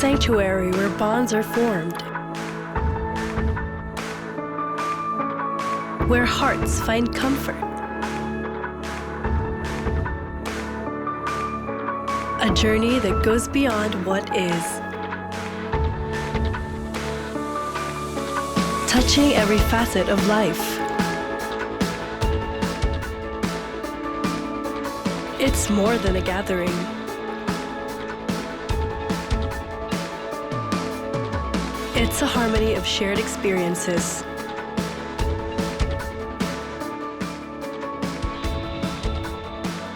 sanctuary where bonds are formed, where hearts find comfort. A journey that goes beyond what is, touching every facet of life. It's more than a gathering. It's a harmony of shared experiences.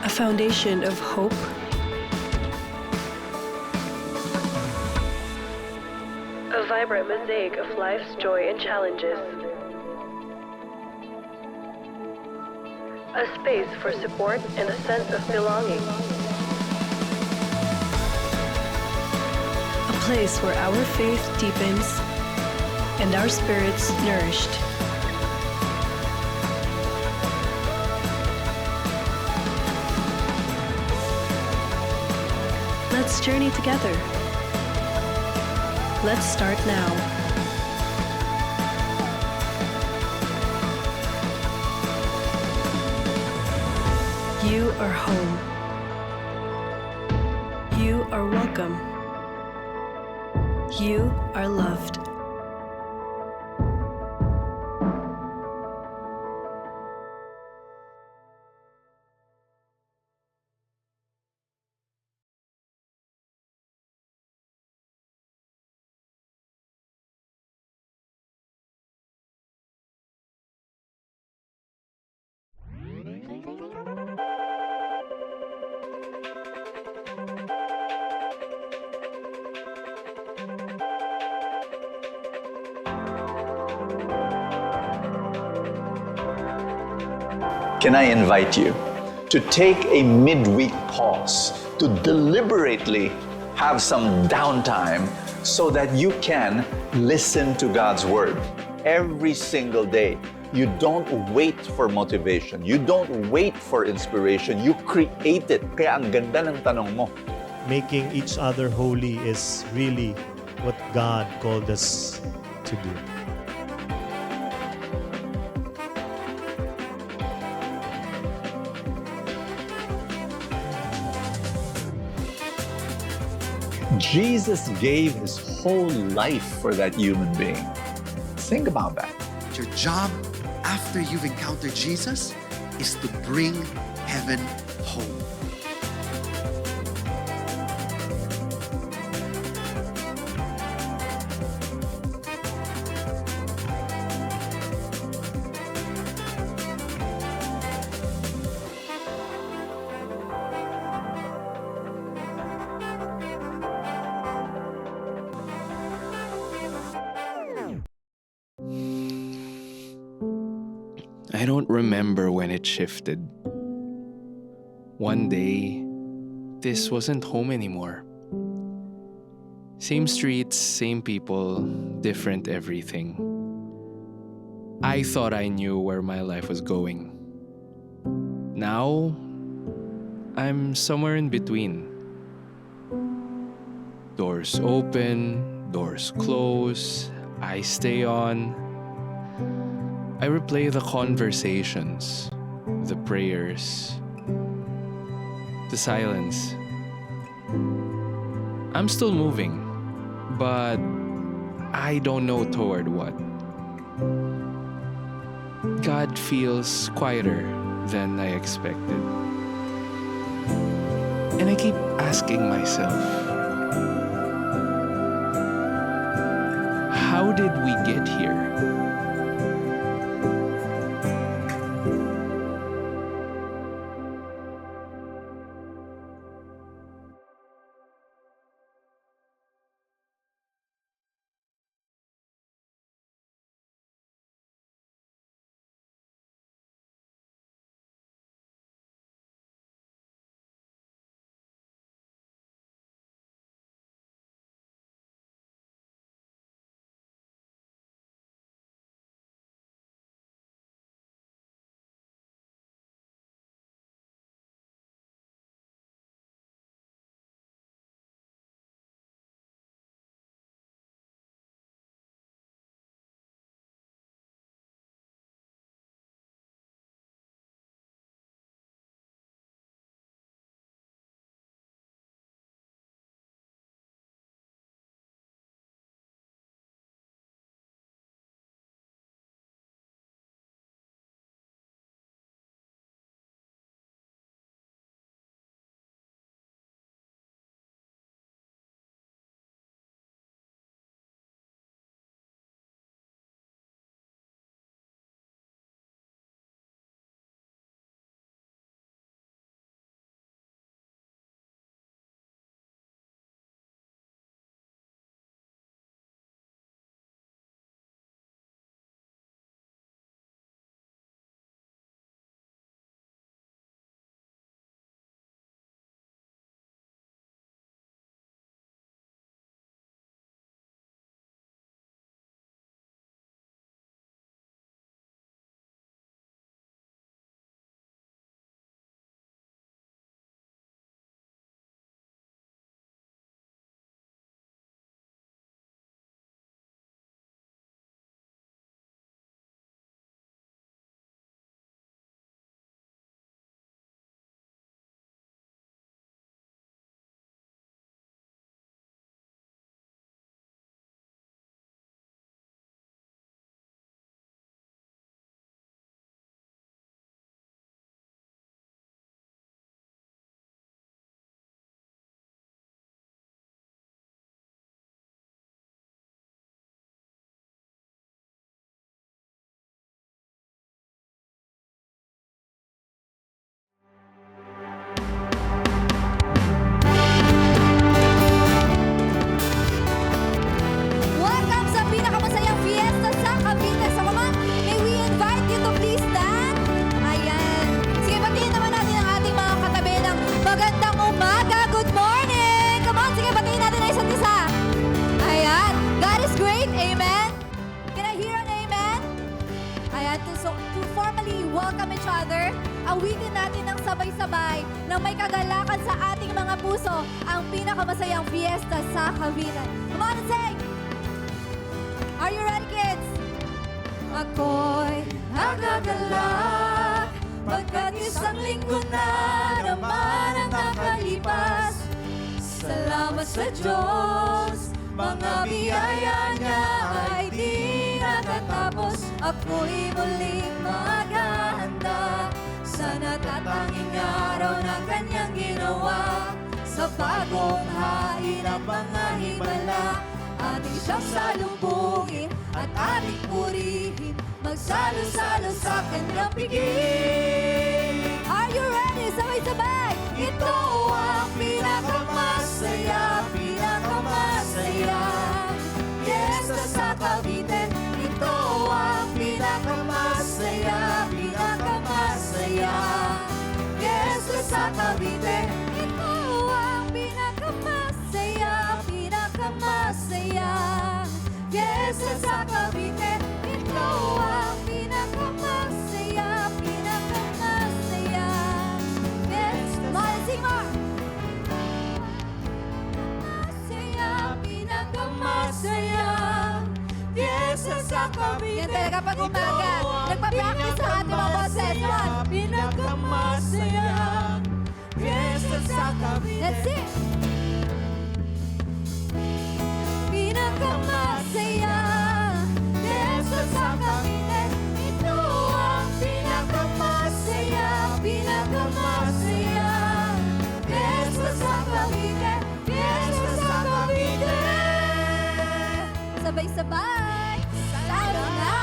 A foundation of hope, a vibrant mosaic of life's joy and challenges. A space for support and a sense of belonging. A place where our faith deepens and our spirits nourished. Let's journey together. Let's start now. You are home. You are welcome. You are loved. Can I invite you to take a midweek pause, to deliberately have some downtime so that you can listen to God's Word every single day. You don't wait for motivation. You don't wait for inspiration. You create it. Kaya ang ganda ng tanong mo. Making each other holy is really what God called us to do. Jesus gave His whole life for that human being. Think about that. Your job after you've encountered Jesus is to bring heaven home. I don't remember when it shifted. One day, this wasn't home anymore. Same streets, same people, different everything. I thought I knew where my life was going. Now, I'm somewhere in between. Doors open, doors close, I stay on. I replay the conversations, the prayers, the silence. I'm still moving, but I don't know toward what. God feels quieter than I expected. And I keep asking myself, how did we get here? And to formally welcome each other, awitin natin ng sabay-sabay ng may kagalakan sa ating mga puso ang pinakamasayang fiesta sa Cavite. Come on and sing! Are you ready, kids? Ako'y nagagalak pagkat isang linggo na naman ang nakalipas. Salamat sa Diyos, mga biyaya niya ay di natatapos. Ako'y muling maghahanda sa natatanging araw na kanyang ginawa. Sa bagong hain at mga himala, ating siyang salubungin at ating purihin, magsalo-salo sa kanyang piging. Are you ready? Sabay-sabay! Ito ang pinakamasaya, pinakamasaya. Fiesta sa Cavite. Ito ang pinakamasaya, pinakamasaya. Fiesta sa Cavite. Ito ang pinakamasaya, pinakamasaya. Fiesta sa Cavite. Ito ang pinakamasaya, pinakamasaya. Fiesta. Sing more. Masaya, pinakamasaya. Fiesta sa Cavite. Yan talaga pag umaga. Nagpa-practice sa ating mga boses. Pinakamasaya. Fiesta sa Cavite. Let's sing. Pinakamasaya. Fiesta sa Cavite. Ito ang pinakamasaya, pinakamasaya. Fiesta sa Cavite. Fiesta sa Cavite. Sabay-sabay. Salo na.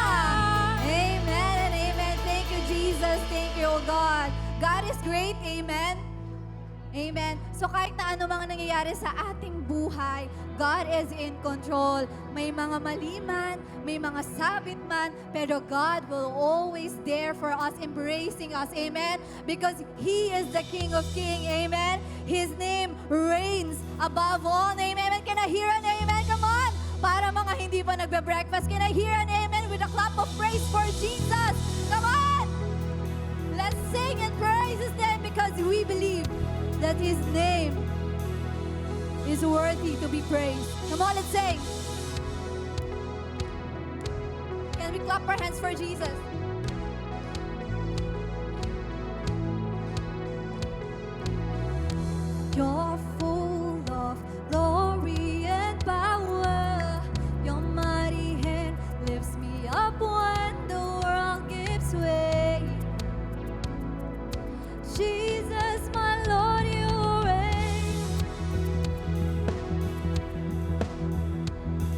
Amen and amen. Thank you, Jesus. Thank you, oh God. God is great. Amen. Amen. So kahit na ano mga nangyayari sa ating buhay, God is in control. May mga mali man, may mga sabit man, pero God will always there for us, embracing us. Amen. Because He is the King of Kings. Amen. His name reigns above all. Amen. Can I hear an amen? Come on. Para mga hindi pa nagbe-breakfast, can I hear an amen with a clap of praise for Jesus? Come on. Let's sing and praise His name because we believe that His name is worthy to be praised. Come on, let's sing. Can we clap our hands for Jesus? You're full of glory and power. Your mighty hand lifts me up when the world gives way. Jesus, my Lord, you reign.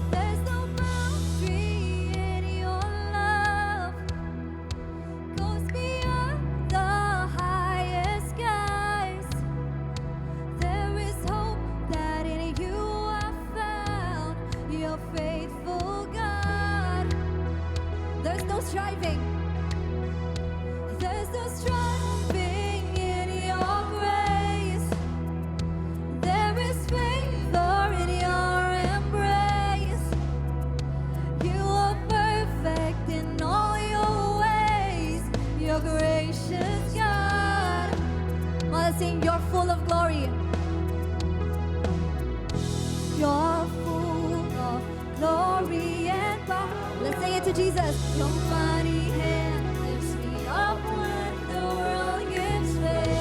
There's no boundary in your love. Goes beyond the highest skies. There is hope that in you I found. You're faithful, God. There's no striving. There's no striving in your grace. There is favor in your embrace. You are perfect in all your ways. You're gracious, God. Let's sing, you're full of glory. You're full of glory and power. Let's sing it to Jesus. Your mighty hand lifts me up when the world gives way.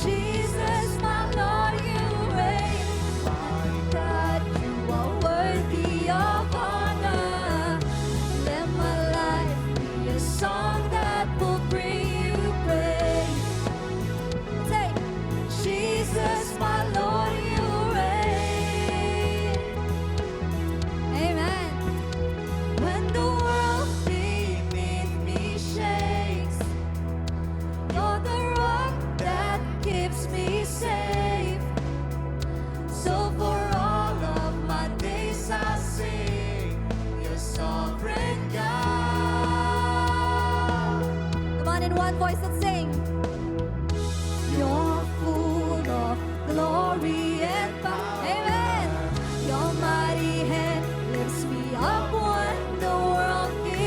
Jesus, my Lord, you reign. My God, you are worthy of honor. Let my life be a song that will bring you praise. Say, Jesus, my Lord, you reign. Amen. When the world beneath me shakes, you're the rock that keeps me safe. So for all of my days I sing your sovereign God. Come on, in one voice, let's sing. You're full of glory and power. Amen. Your mighty hand lifts me up when the world gives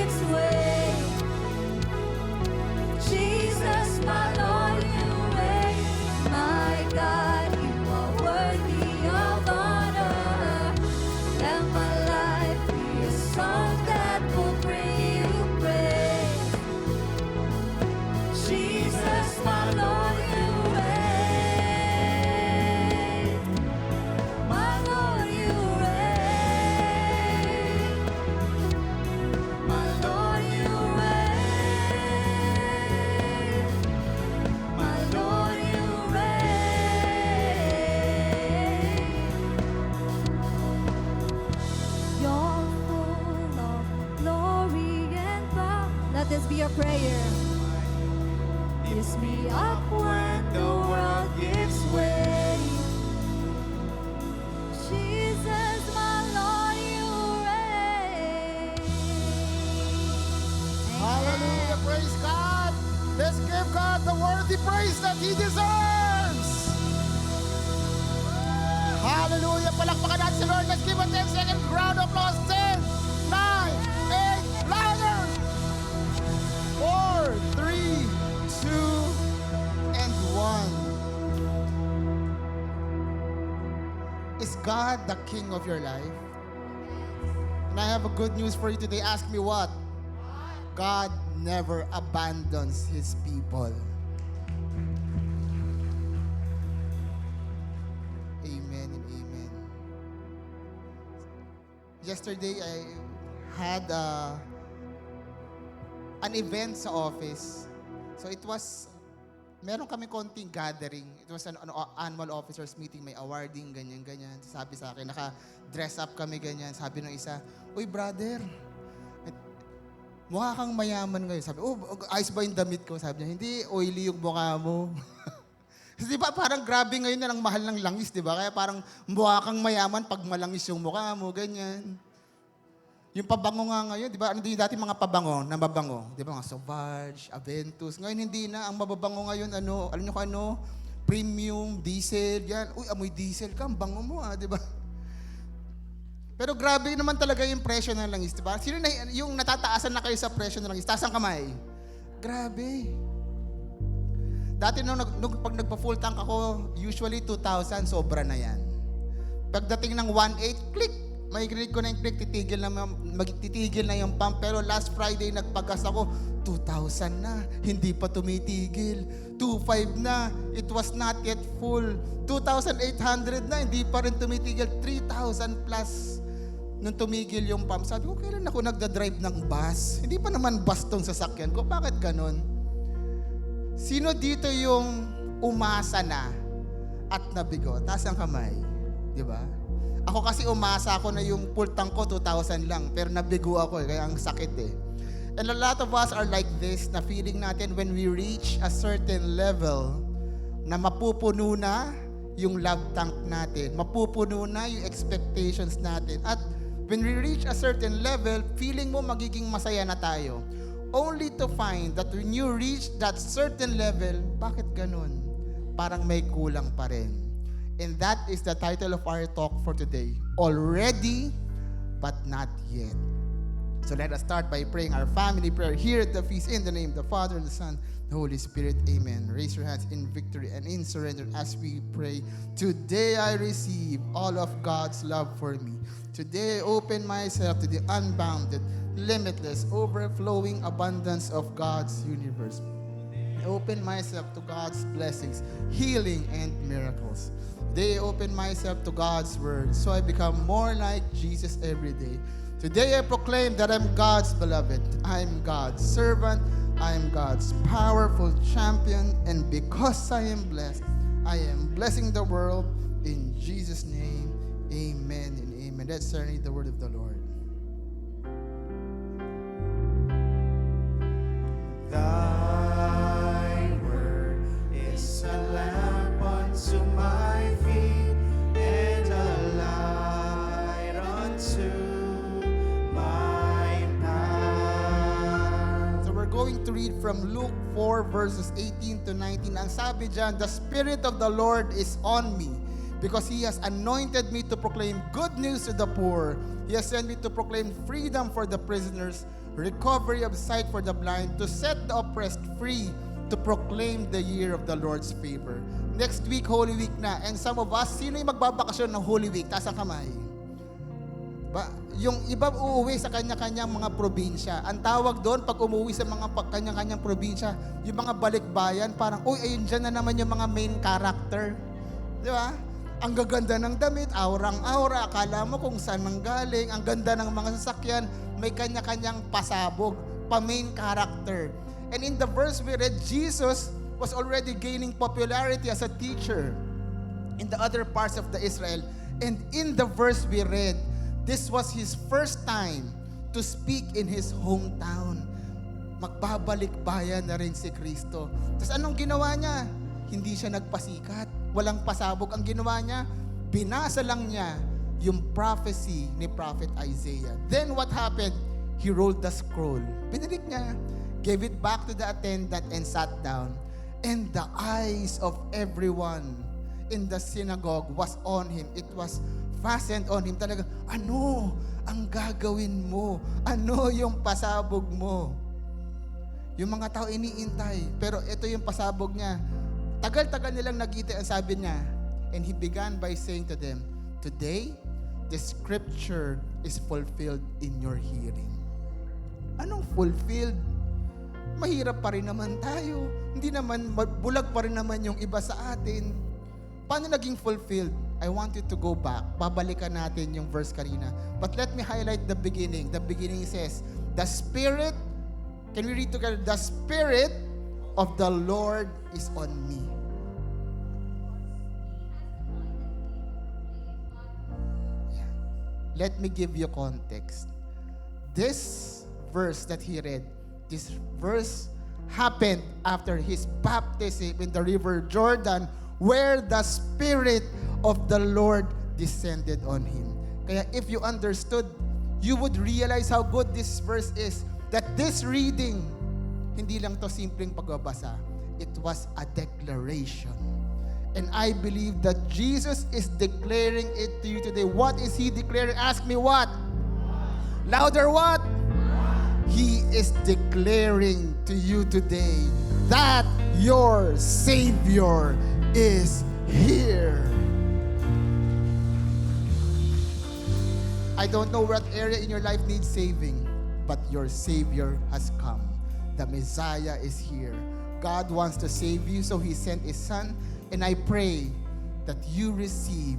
Let this be a prayer. Lift me up when the world gives way. Jesus, my Lord, you reign. Hallelujah, praise God. Let's give God the worthy praise that He deserves. Hallelujah, palakpakan natin si Lord. Let's give a 10-second round of applause. 10, 9, 8, louder. 4, 3, 2, and 1. Is God the King of your life? And I have a good news for you today. Ask me what? God never abandons His people. Amen and amen. Yesterday, I had an event sa office. So it was, meron kami konting gathering. It was an annual officers meeting, may awarding, ganyan-ganyan. Sabi sa akin, naka-dress up kami, ganyan. Sabi ng isa, "Uy, brother, mukha kang mayaman ngayon." Sabi, "Oh, ayos ba yung damit ko?" Sabi niya, "Hindi, oily yung mukha mo." Kasi di ba parang grabe ngayon na lang mahal ng langis, di ba? Kaya parang mukha kang mayaman pag malangis yung mukha mo, ganyan. Yung pabango nga ngayon, di ba? Ano yung dati mga pabango na mabango? Di ba? Mga Sauvage, Aventus. Ngayon hindi na. Ang mababango ngayon, ano? Alam nyo kung ano? Premium, diesel, yan. Uy, amoy diesel ka. Ang bango mo, di ba? Pero grabe naman talaga yung presyo ng langis, di ba? Sino na yung natataasan na kayo sa presyo ng langis? Taas ang kamay. Grabe. Dati nung pag nagpa-full tank ako, usually 2,000, sobra na yan. Pagdating ng 1.8, click! May grade ko na yung click, titigil na yung pump. Pero last Friday, nagpagas ako, 2,000 na, hindi pa tumitigil. 2,500 na, it was not yet full. 2,800 na, hindi pa rin tumitigil. 3,000 plus nung tumigil yung pump. Sabi ko, kailan ako nagda-drive ng bus? Hindi pa naman bus tong sasakyan ko. Bakit ganon? Sino dito yung umasa na at nabigo? Taas ang kamay. Di ba? Ako kasi umasa ako na yung full tank ko 2,000 lang. Pero nabigo ako kaya ang sakit eh. And a lot of us are like this, na feeling natin when we reach a certain level na mapupuno na yung love tank natin. Mapupuno na yung expectations natin. At when we reach a certain level, feeling mo magiging masaya na tayo. Only to find that when you reach that certain level, bakit ganun? Parang may kulang pa rin. And that is the title of our talk for today. Already, but not yet. So let us start by praying our family prayer here at the feast in the name of the Father, the Son, the Holy Spirit. Amen. Raise your hands in victory and in surrender as we pray. Today I receive all of God's love for me. Today I open myself to the unbounded, limitless, overflowing abundance of God's universe. I open myself to God's blessings, healing, and miracles. Today I open myself to God's word, so I become more like Jesus every day. Today I proclaim that I'm God's beloved, I'm God's servant, I'm God's powerful champion, and because I am blessed, I am blessing the world. In Jesus' name, amen and amen. Let's read the word of the Lord. Thy word is a lamp unto my feet and a light unto my path. So we're going to read from Luke 4 verses 18 to 19. Ang sabi dyan, the Spirit of the Lord is on me because He has anointed me to proclaim good news to the poor. He has sent me to proclaim freedom for the prisoners, recovery of sight for the blind, to set the oppressed free, to proclaim the year of the Lord's favor. Next week, Holy Week na. And some of us, sino yung magbabakasyon ng Holy Week? Taas ang kamay. Yung iba uuwi sa kanya-kanyang mga probinsya. Ang tawag doon, pag umuwi sa mga kanya-kanyang probinsya, yung mga balikbayan, parang, uy, ayun dyan na naman yung mga main character. Di ba? Ang gaganda ng damit, aurang-aura, akala mo kung saan nanggaling, ang ganda ng mga sasakyan, may kanya-kanyang pasabog, pa-main character. And in the verse we read, Jesus was already gaining popularity as a teacher in the other parts of the Israel. And in the verse we read, this was his first time to speak in his hometown. magbabalik bayan na rin si Kristo. Tapos anong ginawa niya? Hindi siya nagpasikat. Walang pasabog. Ang ginawa niya, binasa lang niya yung prophecy ni Prophet Isaiah. Then what happened? He rolled the scroll. Binalik niya, gave it back to the attendant and sat down. And the eyes of everyone in the synagogue was on him. It was fastened on him. Talaga, ano ang gagawin mo? Ano yung pasabog mo? Yung mga tao iniintay. Pero ito yung pasabog niya. Tagal-tagal nilang nag-iintay. Ang sabi niya, and he began by saying to them, today, the scripture is fulfilled in your hearing. Anong fulfilled? Mahirap pa rin naman tayo. Hindi naman, bulag pa rin naman yung iba sa atin. Paano naging fulfilled? I want you to go back. Babalikan natin yung verse kanina. But let me highlight the beginning. The beginning says, the Spirit, can we read together? The Spirit of the Lord is on me. Yeah. Let me give you context. This verse that he read, this verse happened after his baptism in the river Jordan, where the Spirit of the Lord descended on him. Kaya if you understood, you would realize how good this verse is. That this reading, hindi lang to simpleng pagbabasa. It was a declaration. And I believe that Jesus is declaring it to you today. What is He declaring? Ask me what? Louder what? He is declaring to you today that your Savior is here. I don't know what area in your life needs saving, but your Savior has come. The Messiah is here. God wants to save you, so He sent His Son, and I pray that you receive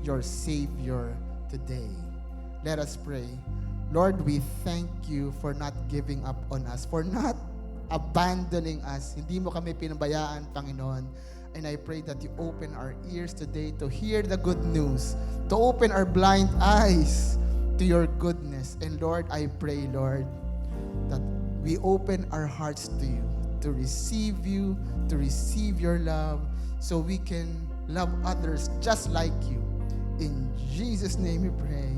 your Savior today. Let us pray. Lord, we thank you for not giving up on us, for not abandoning us. Hindi mo kami pinabayaan, Panginoon. And I pray that you open our ears today to hear the good news, to open our blind eyes to your goodness. And Lord, I pray, Lord, that we open our hearts to you, to receive you, to receive your love, so we can love others just like you. In Jesus' name we pray.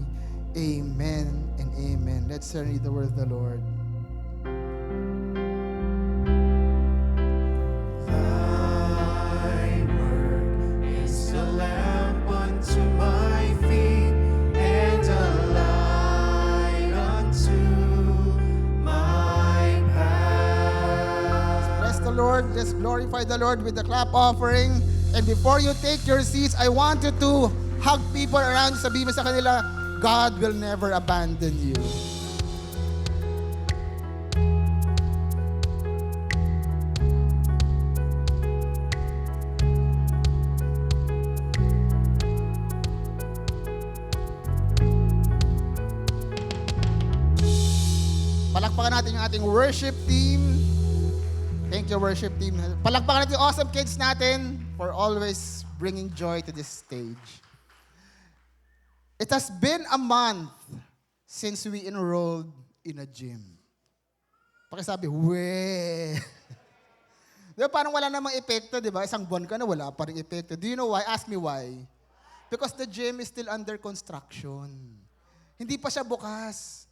Amen and amen. Let's read the word of the Lord. Thy word is a lamp unto my feet and a light unto my path. Bless the Lord. Let's glorify the Lord with the clap offering. And before you take your seats, I want you to hug people around you. Sabihin mo sa kanila, God will never abandon you. Palakpakan natin yung ating worship team. Thank you, worship team. Palakpakan natin yung awesome kids natin for always bringing joy to this stage. It has been a month since we enrolled in a gym. Pakisabi, weh. Di ba parang wala namang epekto, di ba? Isang buwan ka na, wala pa rin epekto. Do you know why? Ask me why. Because the gym is still under construction. Hindi pa siya bukas.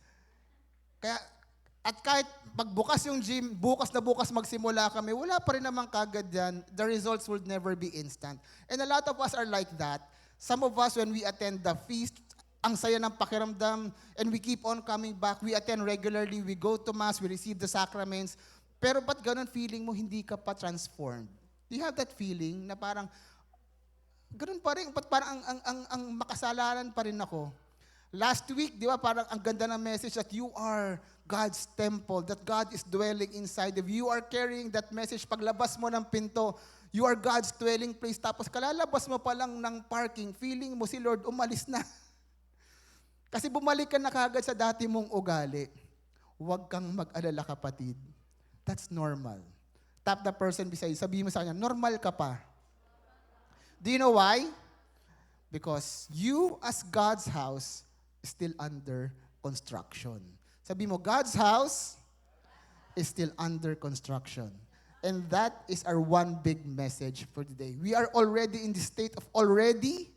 Kaya, at kahit magbukas yung gym, bukas na bukas magsimula kami, wala pa rin namang kagad yan. The results will never be instant. And a lot of us are like that. Some of us, when we attend the feast, ang saya ng pakiramdam, and we keep on coming back. We attend regularly, we go to Mass, we receive the sacraments. Pero ba't ganun feeling mo, hindi ka pa transformed? Do you have that feeling na parang, ganun pa rin, ba't parang ang makasalanan pa rin ako? Last week, di ba, parang ang ganda ng message that you are God's temple, that God is dwelling inside of you. You are carrying that message. Paglabas mo ng pinto, you are God's dwelling place. Tapos kalalabas mo pa lang ng parking, feeling mo si Lord umalis na. Kasi bumalik ka na kagad sa dati mong ugali. Huwag kang mag-alala, kapatid. That's normal. Tap the person beside you. Sabihin mo sa kanya, normal ka pa. Do you know why? Because you as God's house is still under construction. Sabi mo, God's house is still under construction. And that is our one big message for today. We are already in the state of already,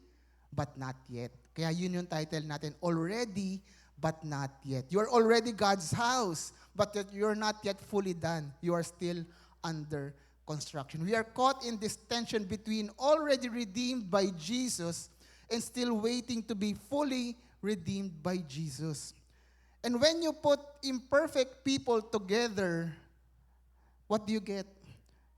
but not yet. Kaya yun yung title natin, already, but not yet. You are already God's house, but that you're not yet fully done. You are still under construction. We are caught in this tension between already redeemed by Jesus and still waiting to be fully redeemed by Jesus. And when you put imperfect people together, what do you get?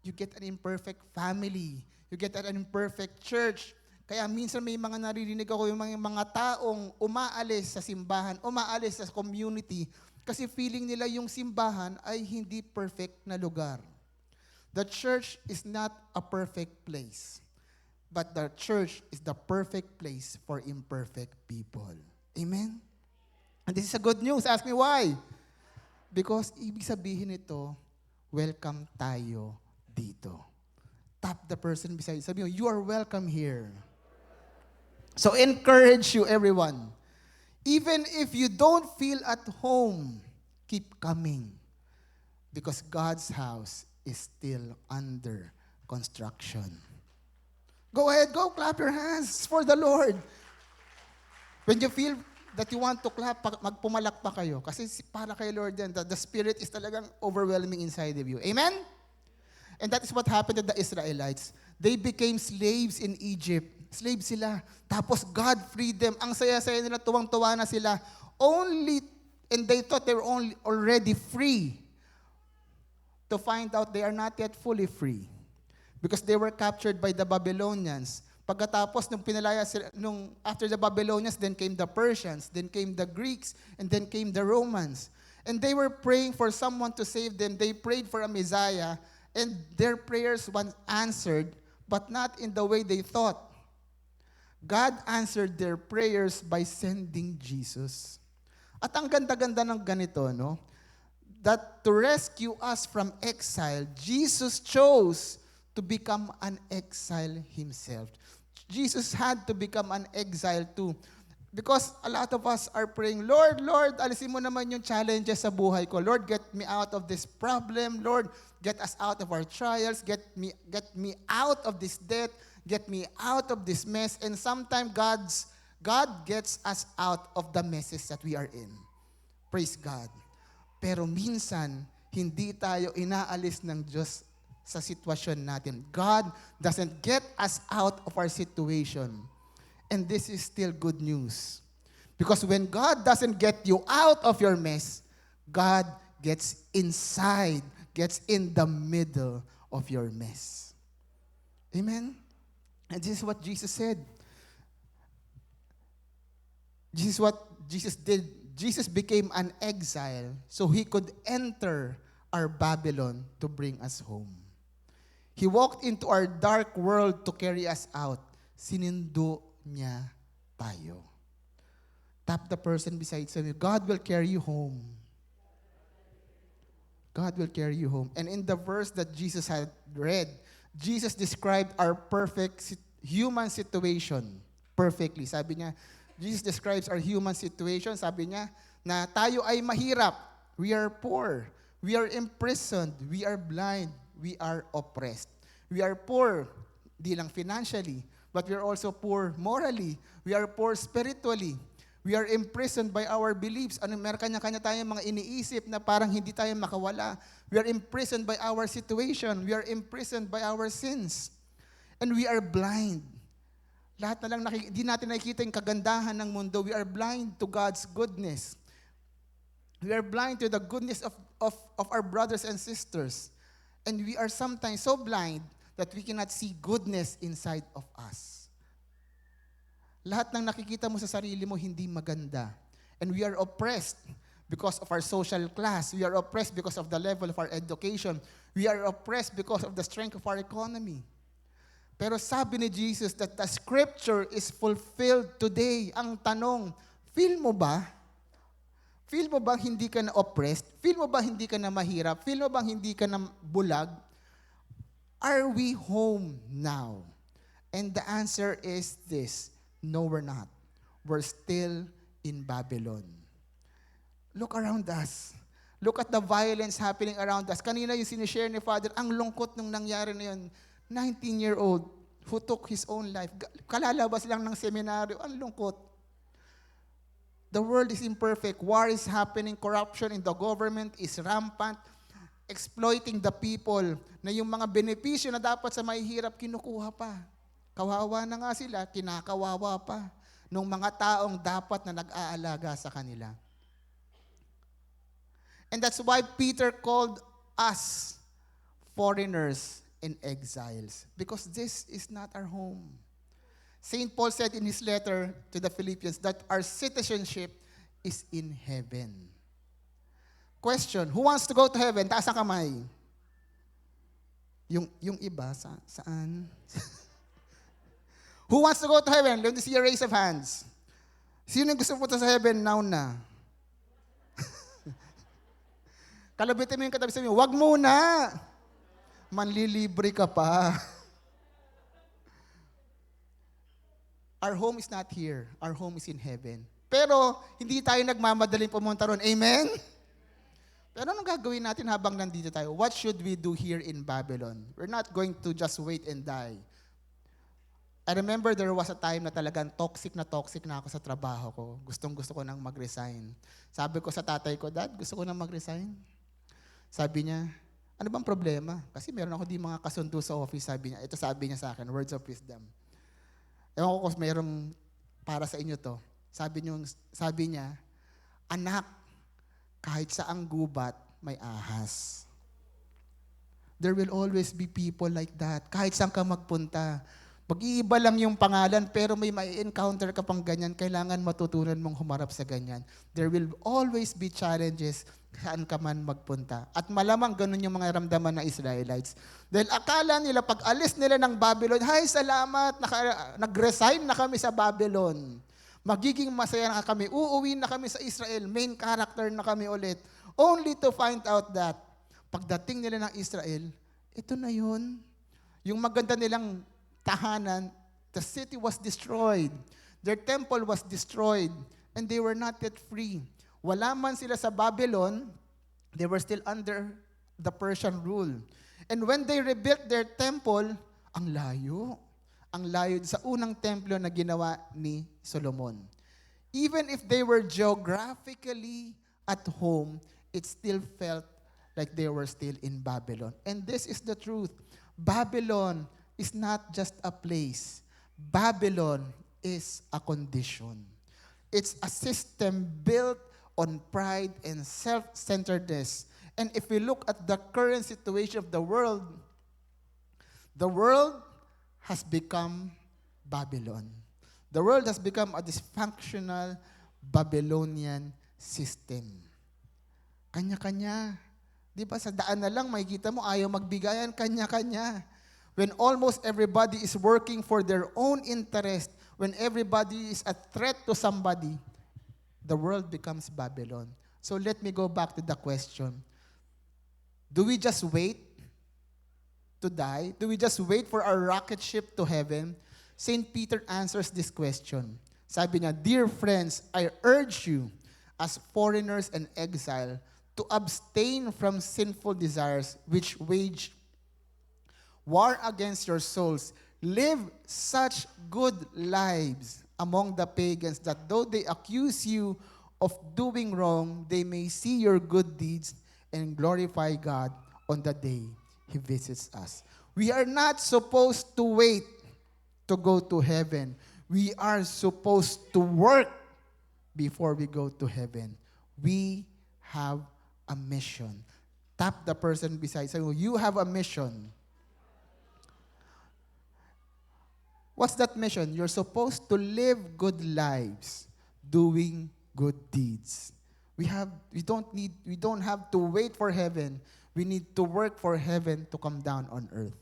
You get an imperfect family. You get an imperfect church. Kaya minsan may mga naririnig ako yung mga taong umaalis sa simbahan, umaalis sa community, kasi feeling nila yung simbahan ay hindi perfect na lugar. The church is not a perfect place, but the church is the perfect place for imperfect people. Amen? And this is a good news. Ask me why? Because ibig sabihin nito, welcome tayo dito. Tap the person beside you. Sabi mo, you are welcome here. So encourage you, everyone. Even if you don't feel at home, keep coming. Because God's house is still under construction. Go ahead, go clap your hands for the Lord. When you feel that you want to clap, magpumalak pa kayo. Kasi para kay Lord din, the Spirit is talagang overwhelming inside of you. Amen? And that is what happened to the Israelites. They became slaves in Egypt. Slaves sila. Tapos God freed them. Ang saya-saya nila, tuwang-tuwa na sila. And they thought they were already free. To find out they are not yet fully free. Because they were captured by the Babylonians. Pagkatapos nung pinalaya sila, after the Babylonians, then came the Persians, then came the Greeks, and then came the Romans. And they were praying for someone to save them. They prayed for a Messiah, and their prayers were answered, but not in the way they thought. God answered their prayers by sending Jesus. At ang ganda-ganda ng ganito, no? That to rescue us from exile, Jesus chose to become an exile himself. Jesus had to become an exile too. Because a lot of us are praying, Lord, Lord, alisin mo naman yung challenges sa buhay ko. Lord, get me out of this problem. Lord, get us out of our trials. Get me out of this debt. Get me out of this mess. And sometimes God gets us out of the messes that we are in. Praise God. Pero minsan, hindi tayo inaalis ng Diyos sa sitwasyon natin. God doesn't get us out of our situation. And this is still good news. Because when God doesn't get you out of your mess, God gets inside, gets in the middle of your mess. Amen? And this is what Jesus said. This is what Jesus did. Jesus became an exile so he could enter our Babylon to bring us home. He walked into our dark world to carry us out. Sinindo niya tayo. Tap the person beside you. God will carry you home. God will carry you home. And in the verse that Jesus had read, Jesus described our perfect human situation perfectly. Sabi niya, Jesus describes our human situation. Sabi niya, na tayo ay mahirap. We are poor. We are imprisoned. We are blind. We are oppressed. We are poor, di lang financially, but we are also poor morally. We are poor spiritually. We are imprisoned by our beliefs. Meron kanya-kanya tayong mga iniisip na parang hindi tayo makawala. We are imprisoned by our situation. We are imprisoned by our sins. And we are blind. Lahat na lang, di natin nakikita yung kagandahan ng mundo. We are blind to God's goodness. We are blind to the goodness of our brothers and sisters. And we are sometimes so blind that we cannot see goodness inside of us. Lahat ng nakikita mo sa sarili mo hindi maganda. And we are oppressed because of our social class. We are oppressed because of the level of our education. We are oppressed because of the strength of our economy. Pero sabi ni Jesus that the scripture is fulfilled today. Ang tanong, feel mo ba? Feel mo bang hindi ka na oppressed? Feel mo ba hindi ka na mahirap? Feel mo bang hindi ka na bulag? Are we home now? And the answer is this. No, we're not. We're still in Babylon. Look around us. Look at the violence happening around us. Kanina yung sinishare ni Father, ang lungkot nung nangyari na yun. 19-year-old who took his own life. Kalalabas lang ng seminaryo, ang lungkot. The world is imperfect. War is happening. Corruption in the government is rampant. Exploiting the people. Na yung mga benepisyo na dapat sa mahihirap, kinukuha pa. Kawawa na nga sila, kinakawawa pa. Nung mga taong dapat na nag-aalaga sa kanila. And that's why Peter called us foreigners and exiles. Because this is not our home. St. Paul said in his letter to the Philippians that our citizenship is in heaven. Question, who wants to go to heaven? Taas ang kamay. Yung iba, saan? Who wants to go to heaven? Let me see a raise of hands. Sino gusto punta sa heaven now na? Kalabitin mo yung katabi, sabi mo, wag muna. Manlilibre ka pa. Our home is not here. Our home is in heaven. Pero, hindi tayo nagmamadaling pumunta ron. Amen? Pero anong gagawin natin habang nandito tayo? What should we do here in Babylon? We're not going to just wait and die. I remember there was a time na talagang toxic na ako sa trabaho ko. Gustong-gusto ko nang mag-resign. Sabi ko sa tatay ko, Dad, gusto ko nang mag-resign. Sabi niya, ano bang problema? Kasi meron ako di mga kasundo sa office, sabi niya. Ito sabi niya sa akin, words of wisdom. Ewan ko kung merong para sa inyo to. Sabi niya, anak, kahit saang gubat, may ahas. There will always be people like that. Kahit saan ka magpunta. Mag-iiba lang yung pangalan, pero may encounter ka pang ganyan, kailangan matutunan mong humarap sa ganyan. There will always be challenges saan ka man magpunta. At malamang ganun yung mga ramdaman ng Israelites. Dahil akala nila, pag alis nila ng Babylon, hay, salamat, nag-resign na kami sa Babylon. Magiging masaya na kami, uuwi na kami sa Israel, main character na kami ulit. Only to find out that, pagdating nila ng Israel, ito na yun. Yung maganda nilang tahanan, the city was destroyed. Their temple was destroyed. And they were not yet free. Wala man sila sa Babylon, they were still under the Persian rule. And when they rebuilt their temple, ang layo. Ang layo sa unang templo na ginawa ni Solomon. Even if they were geographically at home, it still felt like they were still in Babylon. And this is the truth. Babylon is not just a place. Babylon is a condition. It's a system built on pride and self-centeredness. And if we look at the current situation of the world has become Babylon. The world has become a dysfunctional Babylonian system. Kanya-kanya. Di ba sa daan na lang, makikita mo, ayaw magbigayan, kanya-kanya. When almost everybody is working for their own interest, when everybody is a threat to somebody, the world becomes Babylon. So let me go back to the question. Do we just wait to die? Do we just wait for our rocket ship to heaven? St. Peter answers this question. Sabi niya, dear friends, I urge you as foreigners and exile to abstain from sinful desires which wage war against your souls. Live such good lives among the pagans that though they accuse you of doing wrong, they may see your good deeds and glorify God on the day He visits us. We are not supposed to wait to go to heaven. We are supposed to work before we go to heaven. We have a mission. Tap the person beside you. You have a mission. What's that mission? You're supposed to live good lives, doing good deeds. We don't have to wait for heaven. We need to work for heaven to come down on earth.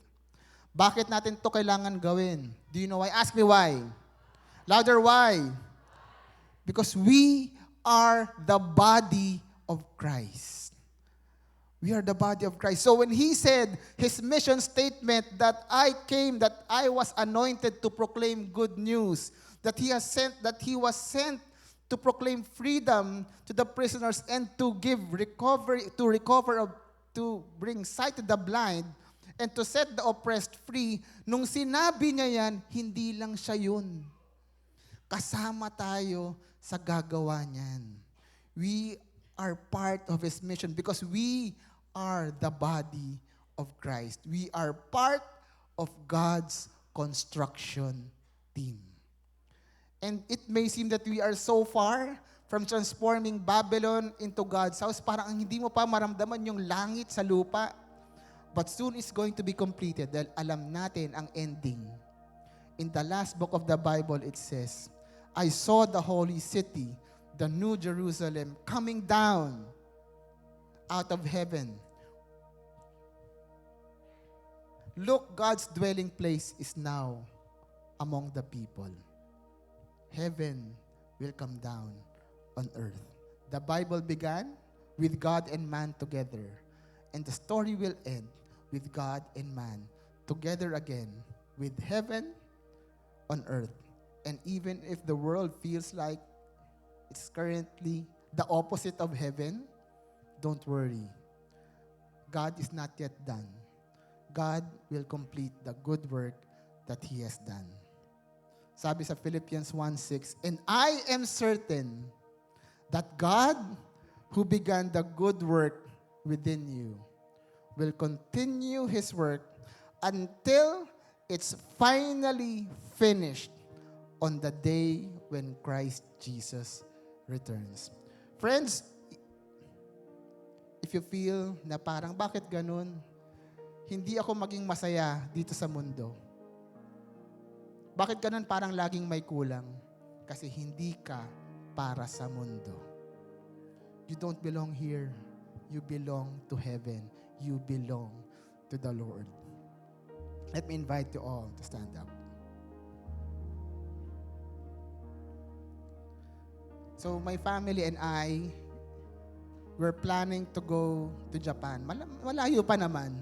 Bakit natin to kailangan gawin? Do you know why? Ask me why. Louder, why? Because we are the body of Christ. We are the body of Christ. So when He said His mission statement that I was anointed to proclaim good news, that He was sent to proclaim freedom to the prisoners and to give recovery, to bring sight to the blind, and to set the oppressed free. Nung sinabi niya yan, hindi lang siya yun. Kasama tayo sa gagawa niyan. We are part of His mission because we are the body of Christ. We are part of God's construction team. And it may seem that we are so far from transforming Babylon into God's house, parang hindi mo pa maramdaman yung langit sa lupa. But soon it's going to be completed dahil alam natin ang ending. In the last book of the Bible, it says, I saw the holy city, the new Jerusalem, coming down out of heaven. Look, God's dwelling place is now among the people. Heaven will come down on earth. The Bible began with God and man together, and the story will end with God and man together again, with heaven on earth. And even if the world feels like it's currently the opposite of heaven, don't worry. God is not yet done. God will complete the good work that He has done. Sabi sa Philippians 1:6, and I am certain that God, who began the good work within you, will continue His work until it's finally finished on the day when Christ Jesus returns. Friends, if you feel na parang bakit ganun, hindi ako maging masaya dito sa mundo. Bakit ganun parang laging may kulang? Kasi hindi ka para sa mundo. You don't belong here. You belong to heaven. You belong to the Lord. Let me invite you all to stand up. So my family and I, we're planning to go to Japan. Malayo pa naman.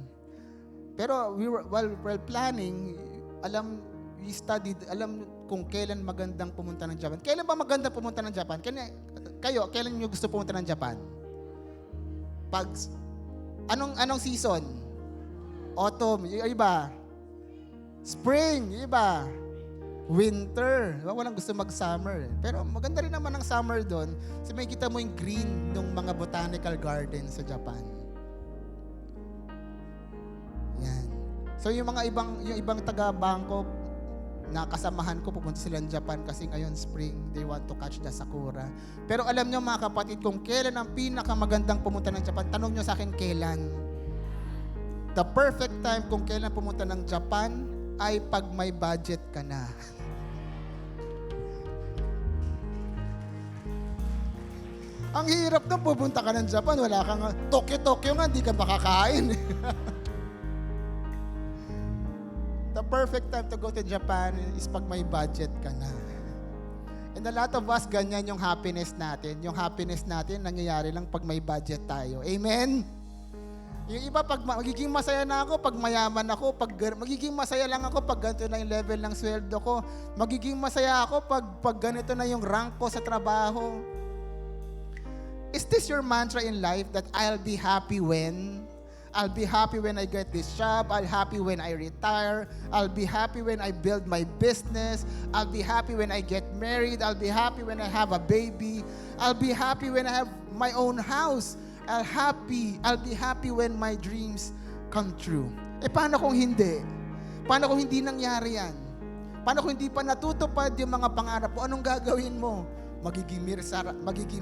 Pero while planning, we studied, alam kung kailan magandang pumunta ng Japan. Kailan ba magandang pumunta ng Japan? Kailan nyo gusto pumunta ng Japan? Anong season? Autumn, yung iba. Spring, yung iba. Winter. Walang gusto mag-summer. Pero maganda rin naman ang summer doon. Kasi may kita mo yung green ng mga botanical gardens sa Japan. Yan. So yung ibang taga-bangko na kasamahan ko, pupunta sila ng Japan kasi ngayon spring, they want to catch the sakura. Pero alam nyo mga kapatid, kung kailan ang pinakamagandang pumunta ng Japan, tanong nyo sa akin kailan. The perfect time kung kailan pumunta ng Japan ay pag may budget ka na. Ang hirap nung pupunta ka ng Japan, wala kang Tokyo nga, hindi ka makakain. The perfect time to go to Japan is pag may budget ka na. And a lot of us, ganyan yung happiness natin. Yung happiness natin, nangyayari lang pag may budget tayo. Amen? Yung iba, pag magiging masaya na ako, pag mayaman ako, magiging masaya lang ako pag ganito na yung level ng sweldo ko. Magiging masaya ako pag ganito na yung rank ko sa trabaho. Is this your mantra in life that I'll be happy when? I'll be happy when I get this job. I'll be happy when I retire. I'll be happy when I build my business. I'll be happy when I get married. I'll be happy when I have a baby. I'll be happy when I have my own house. I'll be happy when my dreams come true. Paano kung hindi? Paano kung hindi nangyari yan? Paano kung hindi pa natutupad yung mga pangarap mo? Anong gagawin mo? Magiging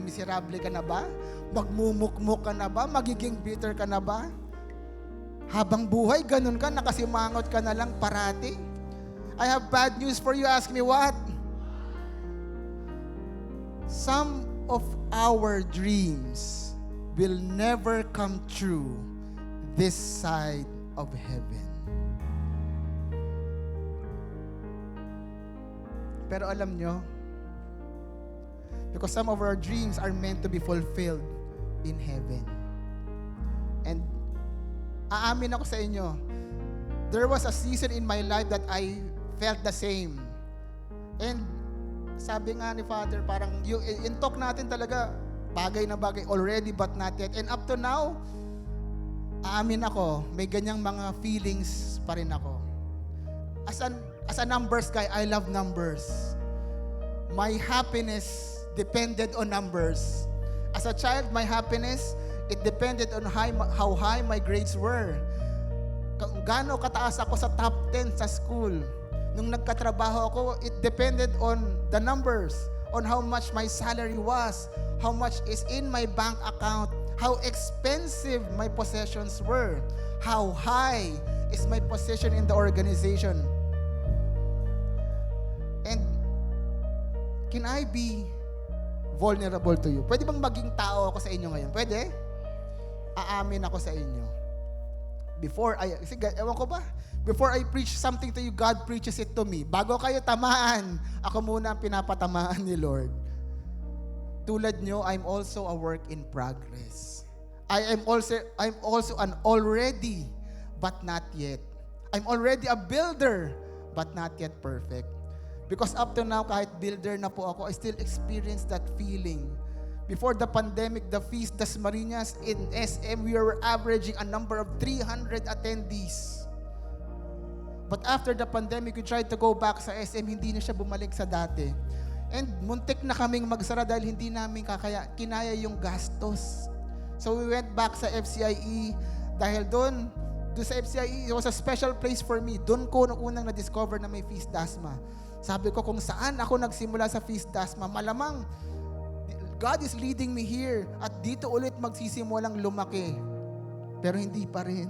miserable ka na ba? Magmumukmuk ka na ba? Magiging bitter ka na ba? Habang buhay, ganun ka, nakasimangot ka na lang parati. I have bad news for you. Ask me what? Some of our dreams will never come true this side of heaven. Pero alam nyo, because some of our dreams are meant to be fulfilled in heaven. And aamin ako sa inyo, there was a season in my life that I felt the same. And sabi nga ni Father, parang yung in talk natin talaga, bagay na bagay, already but not yet. And up to now, aamin ako, may ganyang mga feelings pa rin ako. As a numbers guy, I love numbers. My happiness depended on numbers. As a child, my happiness, it depended on how high my grades were. Kung gaano kataas ako sa top 10 sa school. Nung nagkatrabaho ako, it depended on the numbers, on how much my salary was, how much is in my bank account, how expensive my possessions were, how high is my position in the organization. And can I be vulnerable to you? Pwede bang maging tao ako sa inyo ngayon? Pwede? Aamin ako sa inyo. Before I preach something to you, God preaches it to me. Bago kayo tamaan, ako muna ang pinapatamaan ni Lord. Tulad nyo, I'm also a work in progress. I'm also an already, but not yet. I'm already a builder, but not yet perfect. Because up to now, kahit builder na po ako, I still experience that feeling. Before the pandemic, the Feast Dasmariñas in SM, we were averaging a number of 300 attendees. But after the pandemic, we tried to go back sa SM, hindi na siya bumalik sa dati. And muntik na kaming magsara dahil hindi namin kinaya yung gastos. So we went back sa FCIE dahil doon sa FCIE, it was a special place for me. Doon ko unang na-discover na may Feast Dasma. Sabi ko kung saan ako nagsimula sa Feast Dasma, malamang God is leading me here at dito ulit magsisimulang lumaki. Pero hindi pa rin.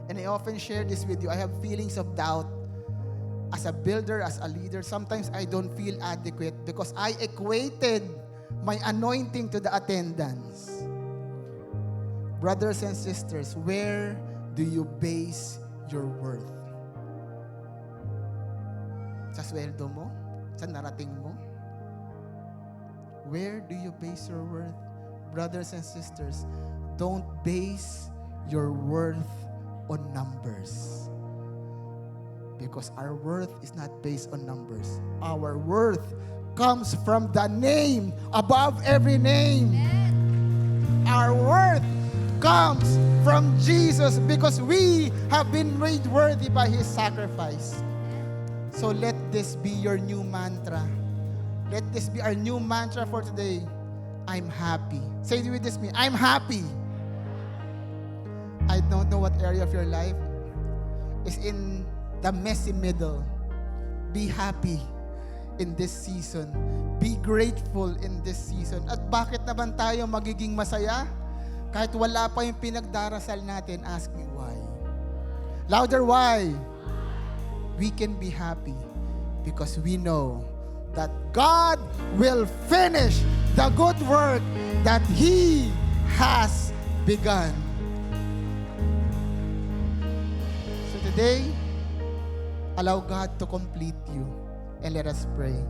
And I often share this with you. I have feelings of doubt. As a builder, as a leader, sometimes I don't feel adequate because I equated my anointing to the attendance. Brothers and sisters, where do you base your worth? Sa sweldo mo? Sa narating mo? Where do you base your worth? Brothers and sisters, don't base your worth on numbers. Because our worth is not based on numbers. Our worth comes from the name above every name. Our worth comes from Jesus because we have been made worthy by His sacrifice. So let this be your new mantra. Let this be our new mantra for today. I'm happy. Say it with me. I'm happy. I don't know what area of your life is in the messy middle. Be happy in this season. Be grateful in this season. At bakit naman tayo magiging masaya? Kahit wala pa yung pinagdarasal natin, ask me why. Louder, why? We can be happy because we know that God will finish the good work that He has begun. So today, allow God to complete you. And let us pray.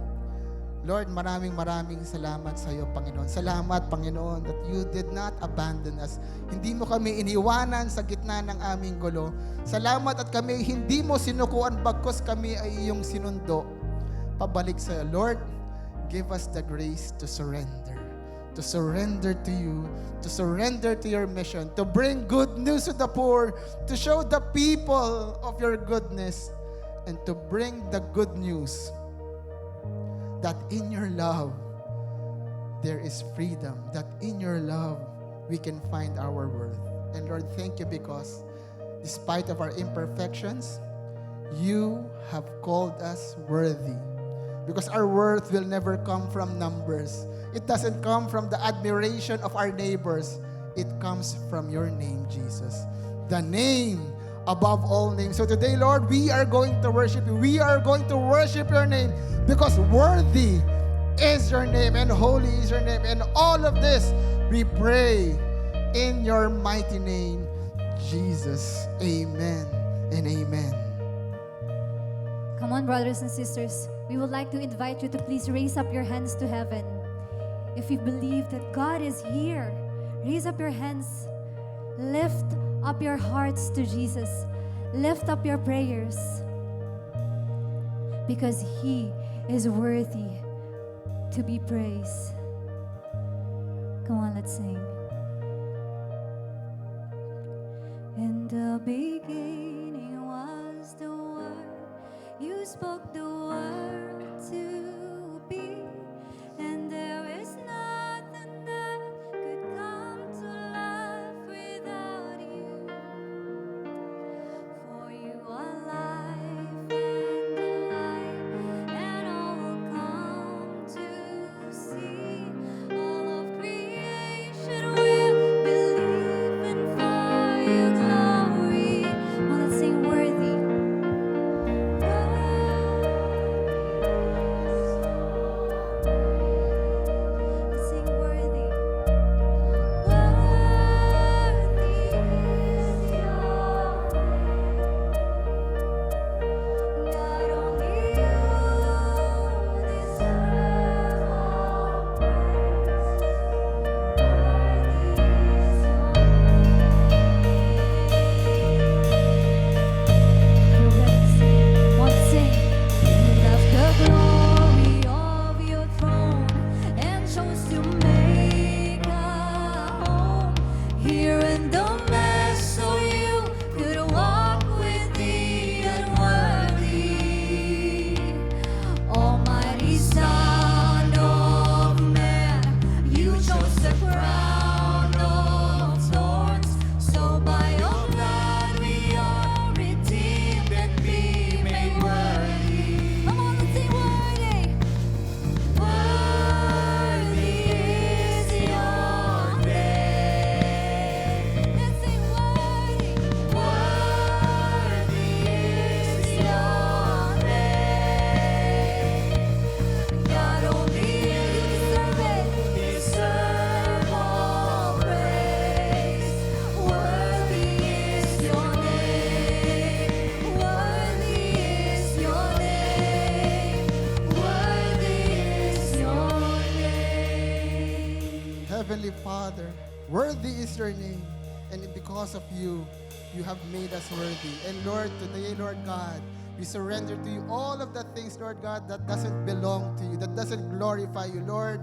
Lord, maraming salamat sa iyo, Panginoon. Salamat, Panginoon, that you did not abandon us. Hindi mo kami iniwanan sa gitna ng aming gulo. Salamat at kami hindi mo sinukuan bagkos kami ay iyong sinundo. Pabalik sa iyo. Lord, give us the grace to surrender to you, to surrender to your mission, to bring good news to the poor, to show the people of your goodness, and to bring the good news that in your love there is freedom, that in your love we can find our worth. And Lord, thank you because despite of our imperfections, you have called us worthy. Because our worth will never come from numbers. It doesn't come from the admiration of our neighbors. It comes from your name, Jesus. The name above all names. So today, Lord, we are going to worship you. We are going to worship your name because worthy is your name and holy is your name. And all of this, we pray in your mighty name, Jesus. Amen and amen. Come on, brothers and sisters. We would like to invite you to please raise up your hands to heaven. If you believe that God is here, raise up your hands. Lift up your hearts to Jesus. Lift up your prayers. Because He is worthy to be praised. Come on, let's sing. In the beginning was the Word. You spoke the Word to be, and there is nothing that could come to life without you. For you are life and the light, and all will come to see. All of creation will believe and for your glory. Well, let's sing worthy. Let's sing worthy. Worthy is your name. God, only you deserve all praise. Worthy is your name. We're ready to sing. Want to sing? You left the glory of your throne and chose to make a home here in the mess, so you could walk with the unworthy. Almighty Son of Man, you chose the crown of thorns, so by your blood we are redeemed and be made worthy. Come on, let's sing worthy. Worthy is your name. Let's sing worthy. Worthy is your name. God, only you deserve it. Deserve all praise. Worthy is your name. Worthy is your name. Worthy is your name. Heavenly Father, worthy is your name. And because of you, you have made us worthy. And Lord, today, Lord God, we surrender to you all of the things, Lord God, that doesn't belong to you, that doesn't glorify you. Lord,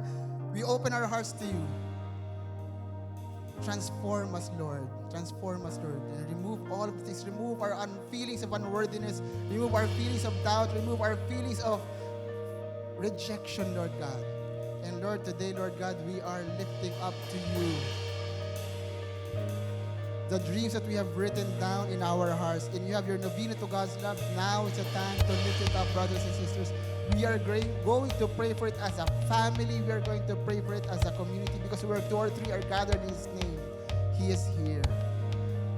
we open our hearts to you. Transform us, Lord. Transform us, Lord. And remove all of the things. Remove our feelings of unworthiness. Remove our feelings of doubt. Remove our feelings of rejection, Lord God. And Lord, today, Lord God, we are lifting up to you the dreams that we have written down in our hearts. And you have your novena to God's love. Now is the time to lift it up, brothers and sisters. We are going to pray for it as a family. We are going to pray for it as a community, because where 2 or 3 are gathered in His name, He is here.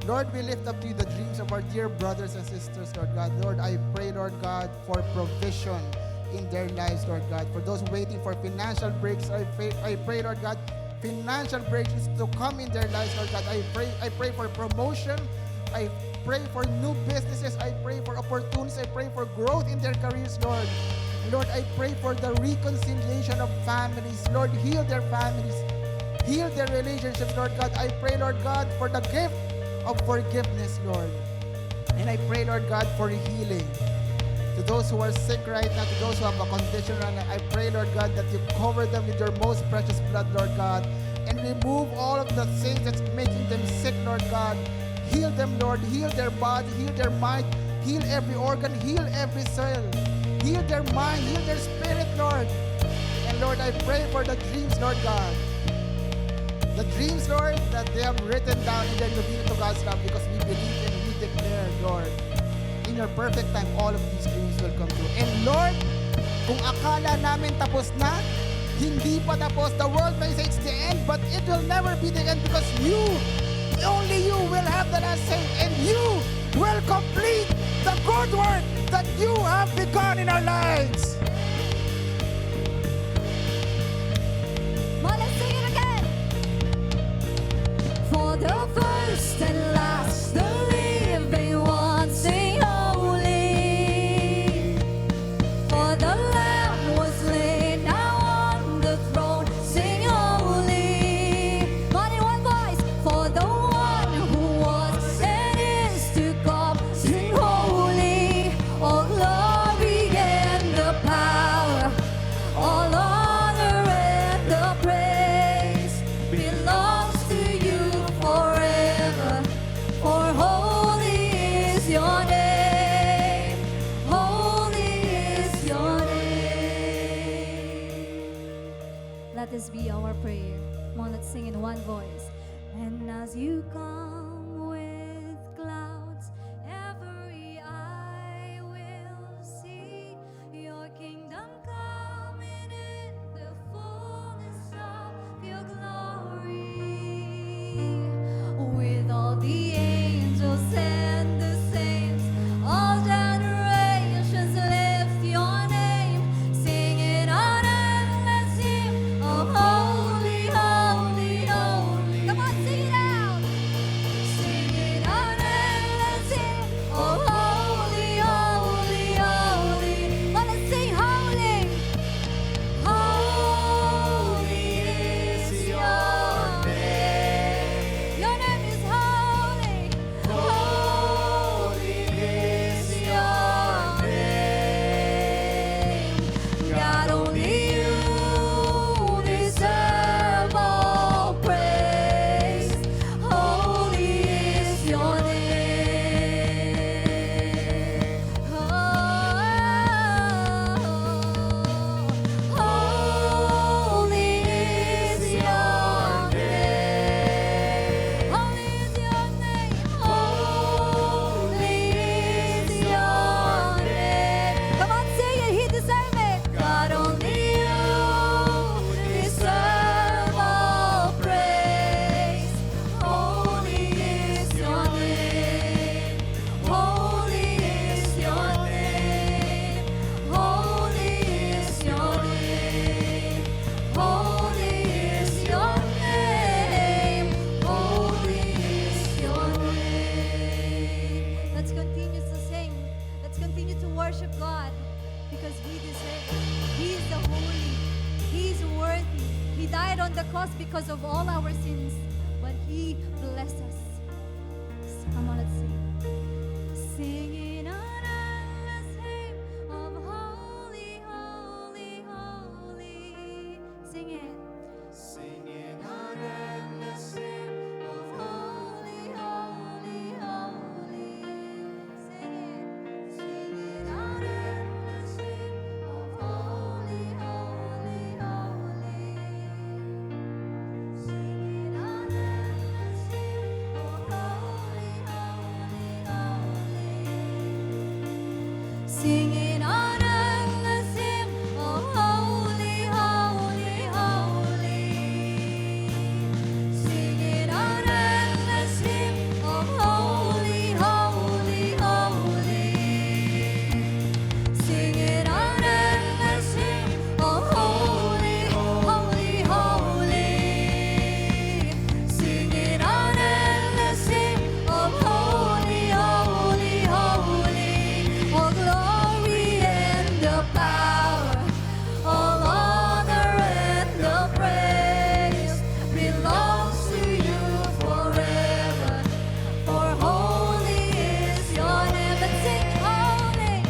Lord, we lift up to you the dreams of our dear brothers and sisters, Lord God. Lord, I pray, Lord God, for provision in their lives, Lord God. For those waiting for financial breaks, I pray, Lord God, financial breakthroughs to come in their lives, Lord God. I pray for promotion. I pray for new businesses. I pray for opportunities. I pray for growth in their careers, Lord. Lord, I pray for the reconciliation of families. Lord, heal their families. Heal their relationships, Lord God. I pray, Lord God, for the gift of forgiveness, Lord. And I pray, Lord God, for healing. To those who are sick right now, to those who have a condition right now, I pray, Lord God, that you cover them with your most precious blood, Lord God, and remove all of the things that's making them sick, Lord God. Heal them, Lord. Heal their body, heal their mind, heal every organ, heal every cell. Heal their mind, heal their spirit, Lord. And Lord, I pray for the dreams, Lord God. The dreams, Lord, that they have written down in their novena to God's love, because we believe and we declare, Lord, in your perfect time, all of these dreams will come true. And Lord, kung akala namin tapos na, hindi pa tapos. The world may say it's the end, but it will never be the end, because you, only you will have the last say, and you will complete the good work that you have begun in our lives. Well, let's sing it again. For the first and last, the living one, sing holy. For the Lamb was slain, now on the throne, sing holy. But in one voice, for the one who was and is to come, sing holy. All glory and the power Singing on endless hymn, oh holy, holy, holy. Singing on endless hymn, oh holy, holy, holy. Singing on endless hymn, oh holy, holy, holy. Singing on endless hymn, oh holy, holy, holy. All glory and the power, all honor and the praise belongs to you forever. For holy is your name. Let's sing holy.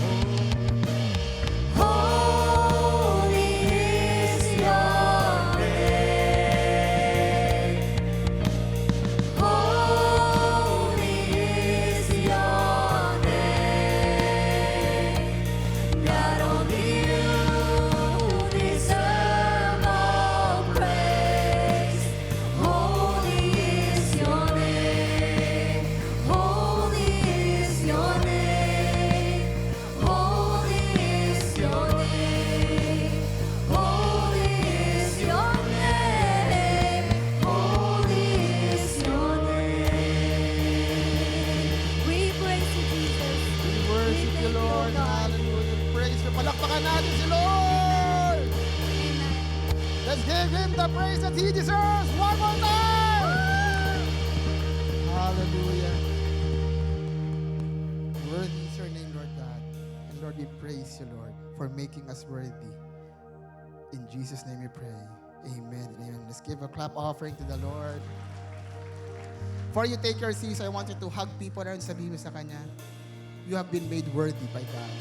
Holy is your name. Holy is your name. God, only you deserve all praise. Holy is your name. Holy is your name. Holy is your name. Holy is your name. Holy is your name. We praise you, Jesus. We worship you, thank Lord. God. Hallelujah. Praise you. Palakpakan natin si Lord. Amen. Let's give Him the praise that He deserves one more time. Hallelujah. Worthy is your name, Lord God. And Lord, we praise you, Lord, for making us worthy. In Jesus' name we pray. Amen and amen. Let's give a clap offering to the Lord. Before you take your seats, I want you to hug people and sabihin mo sa Kanya, you have been made worthy by God.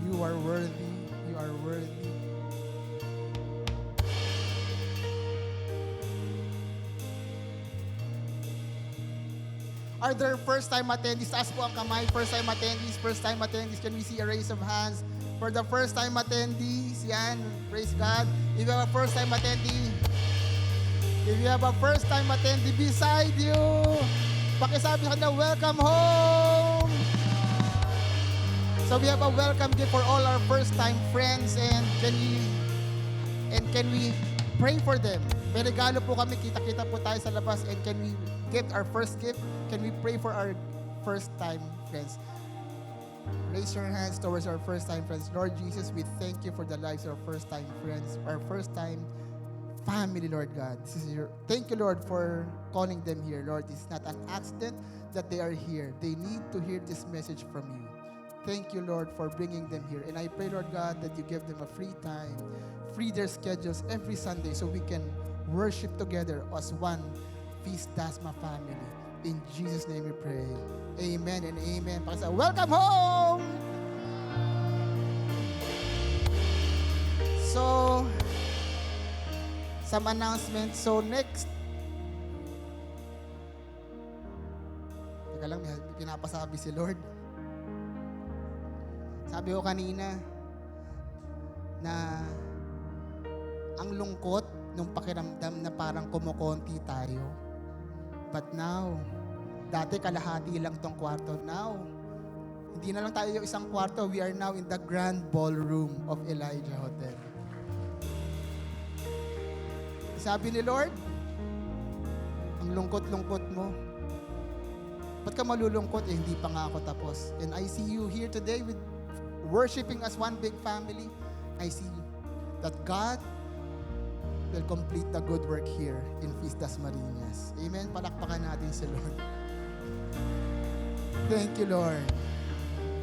You are worthy. You are worthy. Are there first-time attendees? Taas po ang kamay. First-time attendees. First-time attendees. Can we see a raise of hands? For the first-time attendees, yan. Praise God. If you have a first-time attendee, if you have a first-time attendee beside you, pakisabi sa kanya, welcome home! So we have a welcome gift for all our first-time friends, and can we pray for them? May regalo po kami, kita-kita po tayo sa labas, and can we get our first gift? Can we pray for our first-time friends? Raise your hands towards our first-time friends. Lord Jesus, we thank you for the lives of our first-time friends, our first-time family, Lord God. Thank you, Lord, for calling them here. Lord, it's not an accident that they are here. They need to hear this message from you. Thank you, Lord, for bringing them here. And I pray, Lord God, that you give them a free time, free their schedules every Sunday so we can worship together as one Feast Dasma family. In Jesus' name we pray. Amen and amen. Pakisa, welcome home! So, some announcements. So next, teka lang, may pinapasabi si Lord. Sabi ko kanina na ang lungkot nung pakiramdam na parang kumukonti tayo. But now, dati kalahati lang tong kwarto. Now, hindi na lang tayo yung isang kwarto. We are now in the grand ballroom of Elijah Hotel. Sabi ni Lord, ang lungkot-lungkot mo. Ba't ka malulungkot? Hindi pa nga ako tapos. And I see you here today with worshiping as one big family. I see that God will complete the good work here in Feast Dasmariñas. Amen? Palakpakan natin si Lord. Thank you, Lord.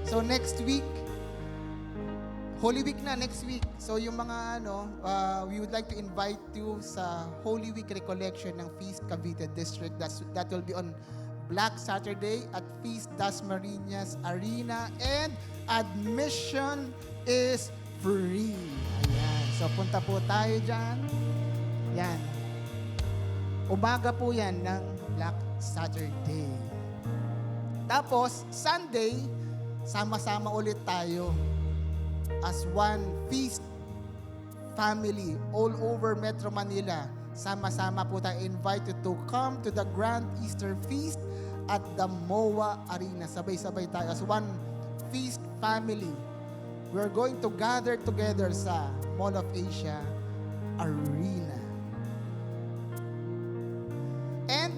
So next week, Holy Week na, next week. So yung mga we would like to invite you sa Holy Week recollection ng Feast Cavite District. That will be on Black Saturday at Feast Dasmariñas Arena, and admission is free. Ayan. So punta po tayo dyan. Yan. Umaga po yan ng Black Saturday. Tapos, Sunday, sama-sama ulit tayo as one feast family all over Metro Manila. Sama-sama po tayo. Invite you to come to the Grand Easter Feast at the MOA Arena. Sabay-sabay tayo as one feast family. We're going to gather together sa Mall of Asia Arena. And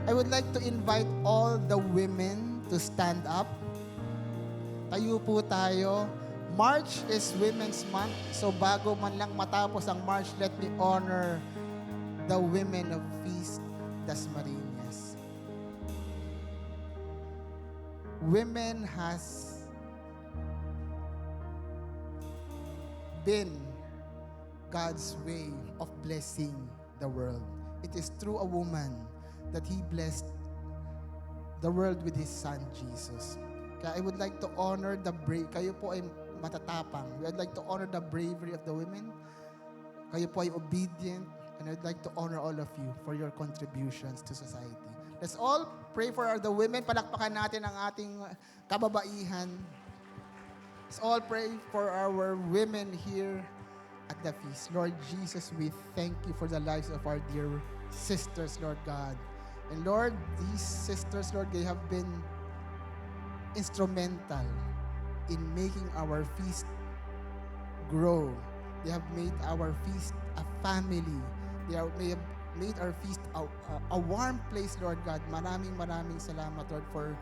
I would like to invite all the women to stand up. Tayo po tayo. March is Women's Month. So bago man lang matapos ang March, let me honor the women of Feast Dasmariñas. Women has been God's way of blessing the world. It is through a woman that He blessed the world with His Son, Jesus. Kaya I would like to honor the brave. Kayo po ay matatapang. I'd like to honor the bravery of the women. Kayo po ay obedient. And I'd like to honor all of you for your contributions to society. Let's all pray for the women. Palakpakan natin ang ating kababaihan. Let's all pray for our women here at the feast. Lord Jesus, we thank you for the lives of our dear sisters, Lord God. And Lord, these sisters, Lord, they have been instrumental in making our feast grow. They have made our feast a family. They have made our feast a warm place, Lord God. Maraming salamat, Lord, for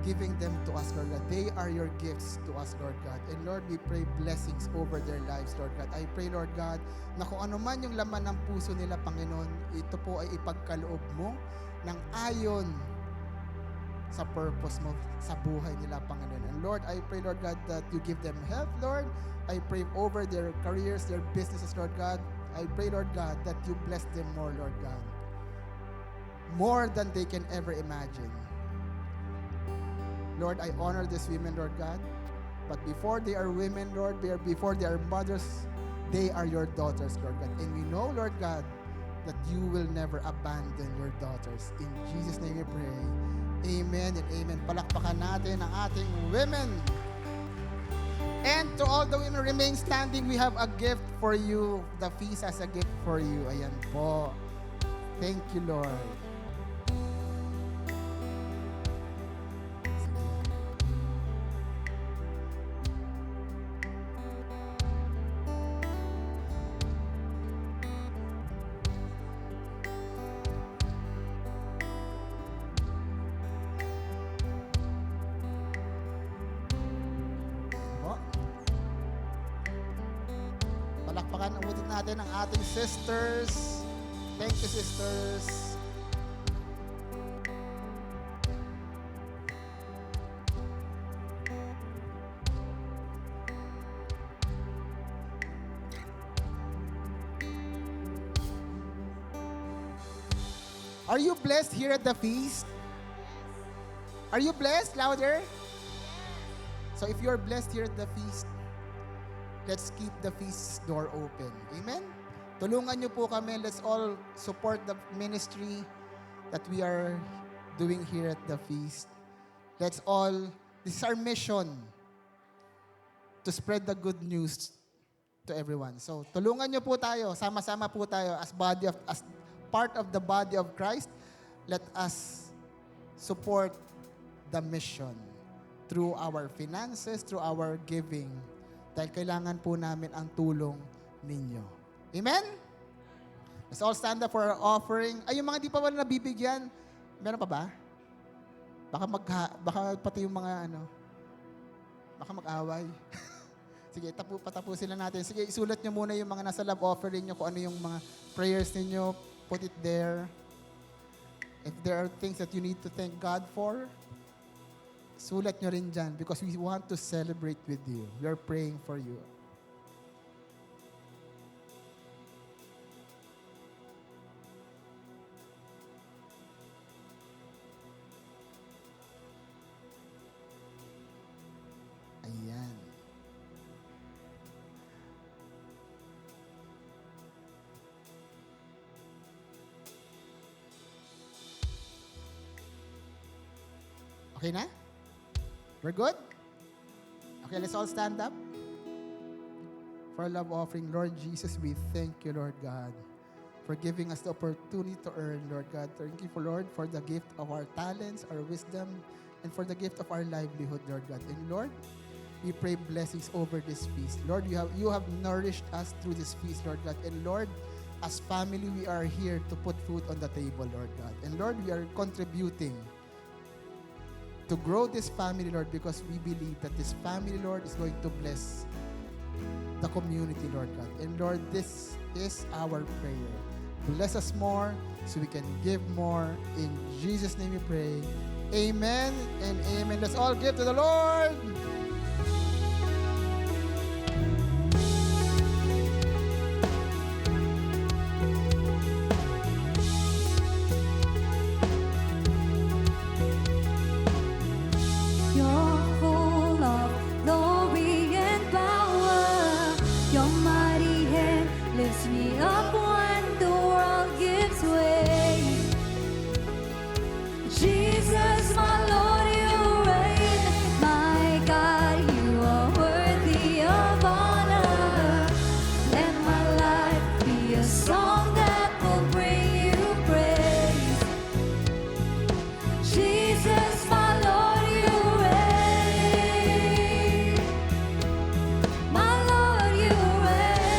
giving them to us, Lord God. They are your gifts to us, Lord God. And Lord, we pray blessings over their lives, Lord God. I pray, Lord God, na kung ano man yung laman ng puso nila, Panginoon, ito po ay ipagkaloob mo ng ayon sa purpose mo sa buhay nila, Panginoon. And Lord, I pray, Lord God, that you give them health, Lord. I pray over their careers, their businesses, Lord God. I pray, Lord God, that you bless them more, Lord God. More than they can ever imagine. Lord, I honor these women, Lord God. But before they are women, Lord, before they are mothers, they are your daughters, Lord God. And we know, Lord God, that you will never abandon your daughters. In Jesus' name we pray. Amen and amen. Palakpakan natin ang ating women. And to all the women remain standing, we have a gift for you. The feast has a gift for you. Ayan po. Thank you, Lord. Palakpakan ulit natin ang ating sisters. Thank you, sisters. Are you blessed here at the feast? Are you blessed? Louder. So if you're blessed here at the feast, let's keep the feast door open. Amen? Tulungan niyo po kami. Let's all support the ministry that we are doing here at the feast. Let's all, this is our mission to spread the good news to everyone. So tulungan niyo po tayo. Sama-sama po tayo as part of the body of Christ. Let us support the mission through our finances, through our giving. Dahil kailangan po namin ang tulong ninyo. Amen? Let's all stand up for our offering. Ay, yung mga di pa wala nabibigyan, meron pa ba? Baka pati yung mga baka mag-away. Sige, patapusin lang natin. Sige, isulat nyo muna yung mga nasa love offering nyo, kung ano yung mga prayers ninyo. Put it there. If there are things that you need to thank God for, sulat nyo rin dyan because we want to celebrate with you. We are praying for you. Ayan. Okay na? We're good? Okay, let's all stand up for a love offering. Lord Jesus, we thank you, Lord God, for giving us the opportunity to earn, Lord God. Thank you, Lord, for the gift of our talents, our wisdom, and for the gift of our livelihood, Lord God. And Lord, we pray blessings over this feast. Lord, you have nourished us through this feast, Lord God. And Lord, as family, we are here to put food on the table, Lord God. And Lord, we are contributing to grow this family, Lord, because we believe that this family, Lord, is going to bless the community, Lord God. And Lord, this is our prayer. Bless us more so we can give more. In Jesus' name we pray. Amen and amen. Let's all give to the Lord. You're full of glory and power. Your mighty hand lifts me up when the world gives way. Jesus, my Lord, you reign. My God, you are worthy of honor. Let my life be a song that will bring you praise. Jesus, my Lord, you reign. My Lord, you reign.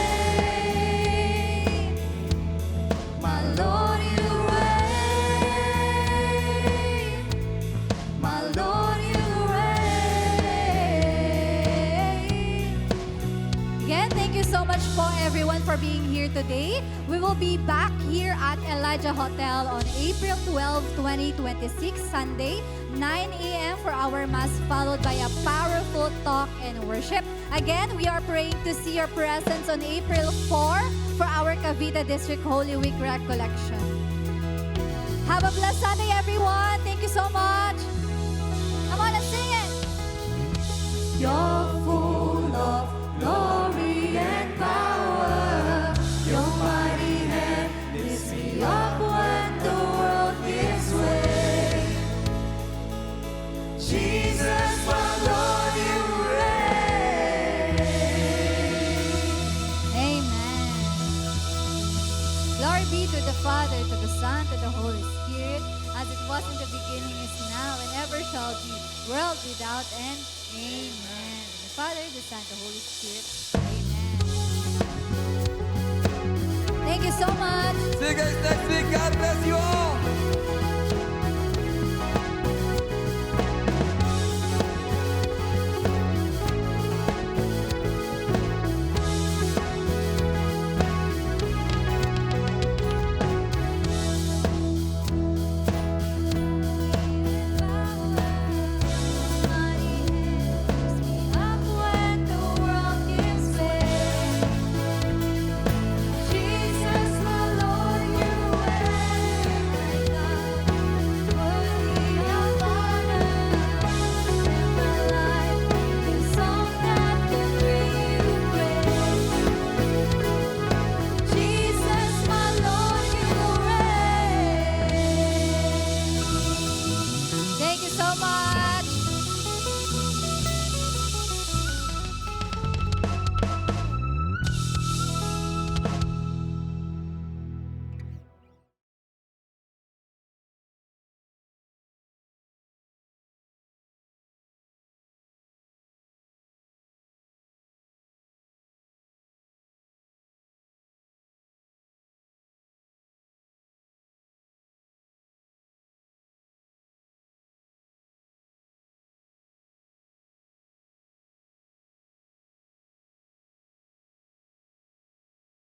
My Lord, you reign. My Lord, you reign. Again, thank you so much for everyone for being here today. We will be back here at Elijah Hotel on April 12, 2026, Sunday, 9 a.m. for our Mass, followed by a powerful talk and worship. Again, we are praying to see your presence on April 4 for our Cavite District Holy Week recollection. Have a blessed Sunday, everyone. Thank you so much. Come on, let's sing it. You're full of glory and power. Your mighty hand lifts me up when the world gives way. Jesus, my Lord, you reign. Amen. Glory be to the Father, to the Son, to the Holy Spirit, as it was in the beginning, is now, and ever shall be, world without end. Amen. The Father, the Son, the Holy Spirit. Amen. Thank you so much. See you guys next week. God bless you all.